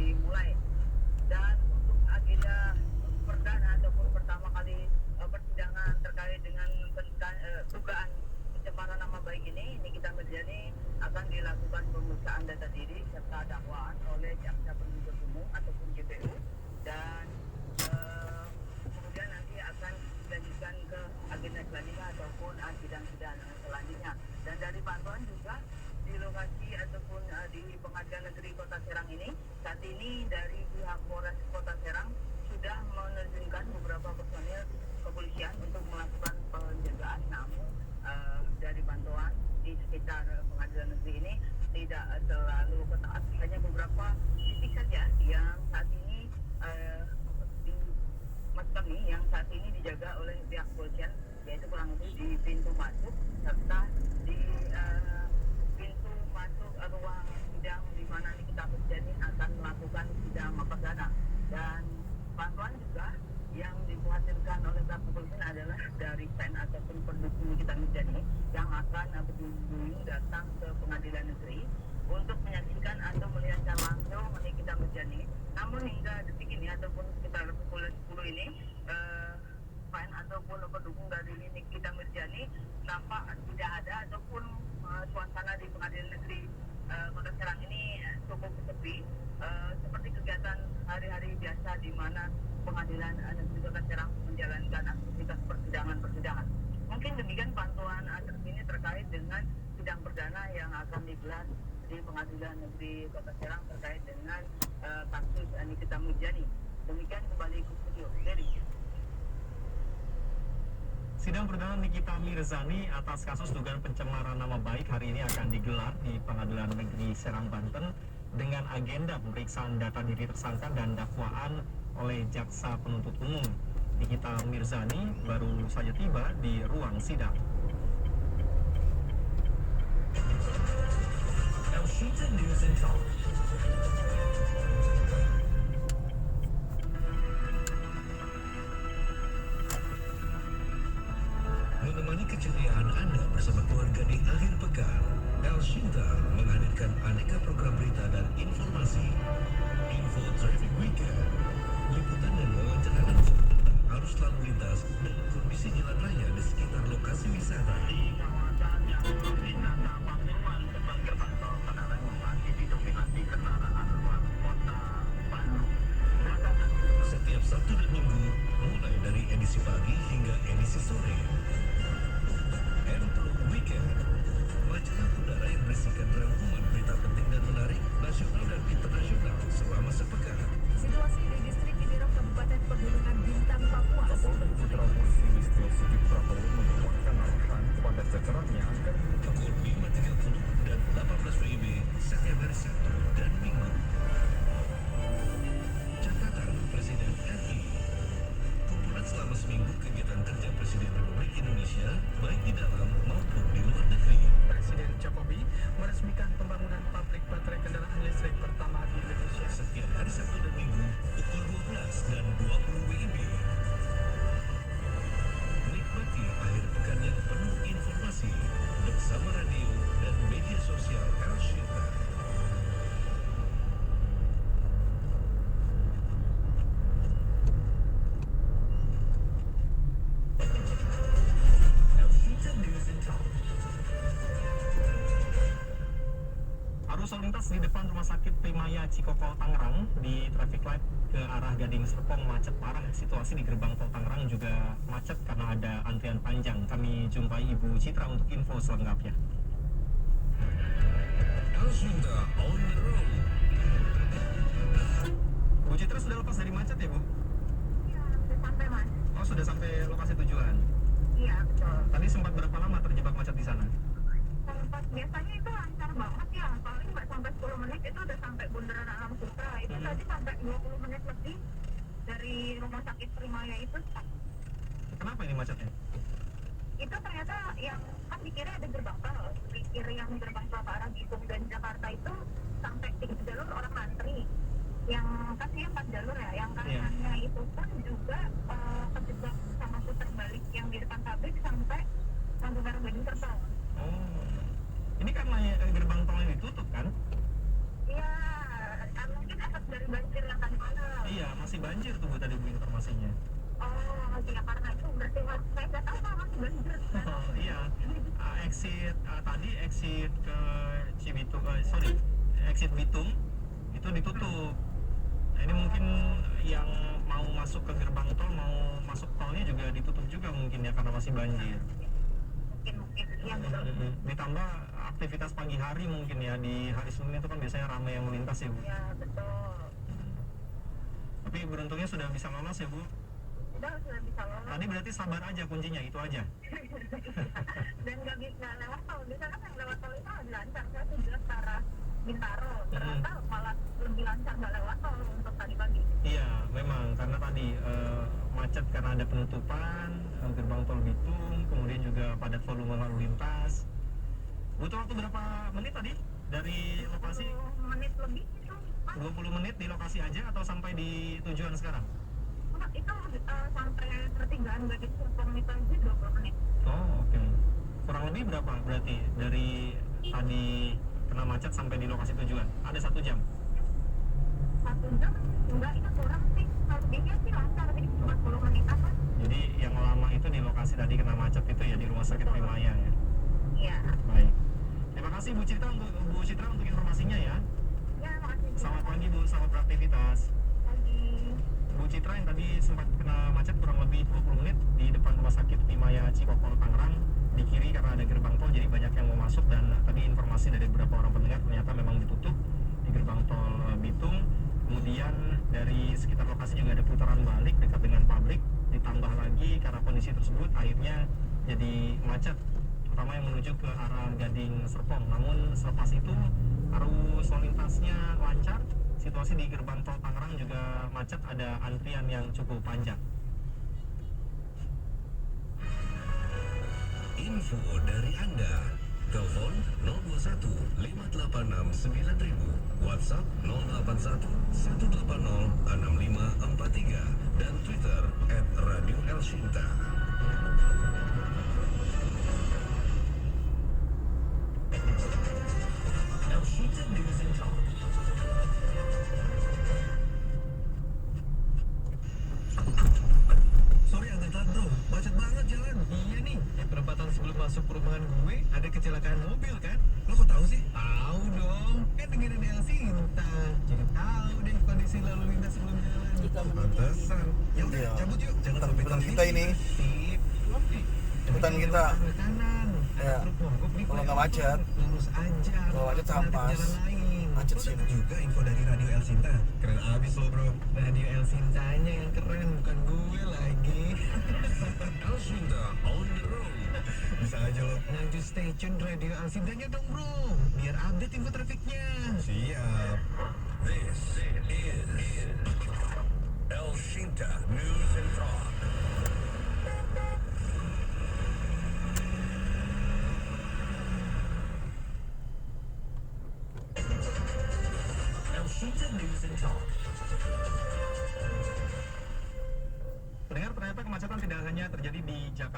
dimulai. Dan untuk agenda perdana ataupun pertama kali persidangan terkait dengan dugaan pencemaran nama baik ini kita Mirjani akan dilakukan pemeriksaan data diri serta dakwaan oleh jaksa penuntut umum ataupun JPU, dan kemudian nanti akan dilanjutkan ke agenda selanjutnya ataupun sidang-sidang selanjutnya. Dan dari pantauan juga di lokasi ataupun di Pengadilan Negeri Kota Serang ini, saat ini dari pihak Polres Kota Serang sudah menerjunkan beberapa personil kepolisian untuk melakukan penjagaan. Namun dari pantauan di sekitar Pengadilan Negeri ini tidak terlalu ketat, hanya beberapa titik saja yang saat ini di maksud kami yang saat ini dijaga oleh pihak kepolisian, yaitu kurang lebih di pintu masuk serta di pintu masuk ruang sidang di mana Nikita Mirjani akan melakukan sidang perdana. Dan pantauan juga yang dikhawatirkan oleh pihak kepolisian adalah dari fan ataupun pendukung Nikita Mirjani yang akan berduyun datang ke Pengadilan Negeri untuk menyaksikan atau melihat langsung Nikita Mirjani. Namun hingga detik ini ataupun sekitar pukul 10 ini fan ataupun pendukung dari Nikita Mirjani nampak tidak ada, ataupun suasana di Pengadilan Negeri Kota Serang ini cukup sepi, seperti kegiatan hari-hari biasa di mana Pengadilan Negeri Kota Serang menjalankan aktivitas persidangan. Mungkin demikian pantauan terkini terkait dengan sidang perdana yang akan digelar di Pengadilan Negeri Kota Serang terkait dengan kasus Nikita Mirjani. Demikian kembali ke studio. Dari Sidang perdana Nikita Mirzani atas kasus dugaan pencemaran nama baik hari ini akan digelar di Pengadilan Negeri Serang, Banten dengan agenda pemeriksaan data diri tersangka dan dakwaan oleh jaksa penuntut umum. Nikita Mirzani baru saja tiba di ruang sidang. News and Talk. Menemani keceriaan Anda bersama keluarga di akhir pekan, El Shinta menghadirkan aneka program berita dan informasi. Info Traffic Weekend, liputan dan wawancara tentang arus lalu lintas dan kondisi jalan raya di sekitar lokasi wisata. di kawasan yang wisata Pasuruan sebagai gerbang tol kendaraan masih didominasi kendaraan luar kota Bandung. Setiap Sabtu dan Minggu, mulai dari edisi pagi hingga edisi sore. Empro Weekend, majalah udara yang berisikan rangkuman berita penting dan menarik nasional dan internasional selama sepekan. Situasi di distrik Idirok Kabupaten Pegunungan Bintang, Papua. Kapolda Putra Polisi Listio Sigit Prabowo mengeluarkan arahan kepada jajarannya agar Pukul 5.30 dan 18 WIB setiap hari Sabtu dan Minggu. Catatan Presiden RI. Kumpulan selama seminggu kegiatan kerja Presiden Republik Indonesia baik di dalam maupun di luar negeri. Presiden Jokowi meresmikan pembangunan pabrik baterai kendaraan listrik pertama di Indonesia. Setiap hari Sabtu dan Minggu pukul 12 dan 20 WIB. Nikmati akhir pekan yang penuh informasi bersama radio dan media sosial El Shinta. News and Talk. Arus lalu lintas di depan Rumah Sakit Primaya Cikokol Tangerang di traffic light ke arah Gading Serpong macet parah. Situasi di gerbang tol Tangerang juga macet karena ada antrian panjang. Kami jumpai Ibu Citra untuk info selengkapnya. El Shinta on the road. Bu Citra sudah lepas dari macet ya, Bu? Iya, sudah sampai Mas. Oh, sudah sampai lokasi tujuan. Iya, betul. Tadi sempat berapa lama terjebak macet di sana? Tempat biasanya itu lancar banget ya, paling nggak sampai 10 menit itu udah sampai Bundaran Alam Sutra. Itu tadi sampai 20 menit lebih dari Rumah Sakit Primaya itu stuck. Kenapa ini macetnya? Itu ternyata yang kan di kiri ada gerbang tol, di kiri yang gerbang tol ke arah Bitung dan Jakarta itu sampai 3 jalur orang antri. Yang kan dia 4 jalur ya, yang kanannya itu pun juga terjebak sama putar balik yang di depan pabrik sampai lampu merah Gading Serpong. Oh, ini karena gerbang tolnya ditutup kan? Iya, mungkin efek dari masih banjir tuh Bu tadi Bu informasinya. Oh, ya karena itu berarti saya nggak tahu kalau masih banjir. Oh iya, tadi exit ke Cibitung, exit Bitung itu ditutup. Nah, ini mungkin yang mau masuk ke gerbang tol, mau masuk tolnya juga ditutup juga mungkin ya karena masih banjir. Mungkin iya betul. Ditambah aktivitas pagi hari mungkin ya, di hari Senin itu kan biasanya ramai yang melintas ya Bu. Ya betul. Tapi beruntungnya sudah bisa lolos ya Bu. Sudah bisa lolos. Tadi berarti sabar aja kuncinya, itu aja. Dan nggak bisa lewat tol. Biasanya kan yang lewat tol itu lebih lancar. Saya tujuan ke arah Bintaro, ternyata malah lebih lancar nggak lewat tol untuk tadi pagi. Iya, memang karena tadi macet karena ada penutupan gerbang tol Bitung, kemudian juga padat volume lalu lintas. Butuh waktu berapa menit tadi dari lokasi? 10 menit lebih itu. 20 menit di lokasi aja atau sampai di tujuan sekarang? Itu sampai pertigaan Gading Serpong itu aja 20 menit. Oh, oke. Kurang lebih berapa berarti dari tadi kena macet sampai di lokasi tujuan? Ada 1 jam? 1 jam? Enggak, itu kurang sih. Lebihnya sih lancar sih, 40 menit apa? Jadi yang lama itu di lokasi tadi kena macet itu ya di Rumah Sakit Primaya ya? Iya. Baik. Terima kasih Bu Citra untuk informasinya ya. Ya, makasih. Selamat pagi Bu, selamat beraktivitas. Pagi. Bu Citra yang tadi sempat kena macet kurang lebih 20 menit di depan Rumah Sakit Primaya Cikokol Tangerang, di kiri karena ada gerbang tol jadi banyak yang mau masuk, dan tadi informasi dari beberapa orang pendengar ternyata memang ditutup di gerbang tol Bitung. Kemudian dari sekitar lokasi juga ada putaran balik dekat dengan pabrik, ditambah lagi karena kondisi tersebut akhirnya jadi macet terutama yang menuju ke arah Gading Serpong. Namun selepas itu arus lalu lintasnya lancar. Situasi di gerbang tol Tangerang juga macet, ada antrian yang cukup panjang. Info dari Anda. Telepon 021 586 9000, WhatsApp 081 180 6543, dan Twitter @radioelshinta. Elshinta News and Talk. Sorry agak telat bro, macet banget jalan. Iya nih, di perempatan sebelum masuk perumahan gue ada kecelakaan mobil kan? Lo kok tahu sih? Tahu dong, kan dengerin Elsinta. Jadi tahu deh kondisi lalu lintas sebelum jalan. Pantesan. Ya udah, Iya. cabut yuk. Jangan sampai Hutan telat. kita ini, Sip. hutan kita. Ke kanan. Ada Ya. truk mogok di Kalau nggak flyover. macet. Lurus aja. Kalau macet Nanti sampas. jalan lain. Macet Lo sih. dapat juga info dari Radio El Sinta. Keren abis lo bro. Radio Elsintanya yang keren, bukan gue lagi. El Sinta on the road. Bisa aja lo. Lanjut stay tune Radio Elsintanya dong bro, biar update info trafiknya. Siap. This is El Sinta News and Talk. El Sinta News and Talk. Pendengar, ternyata kemacetan tidak hanya terjadi di Jakarta.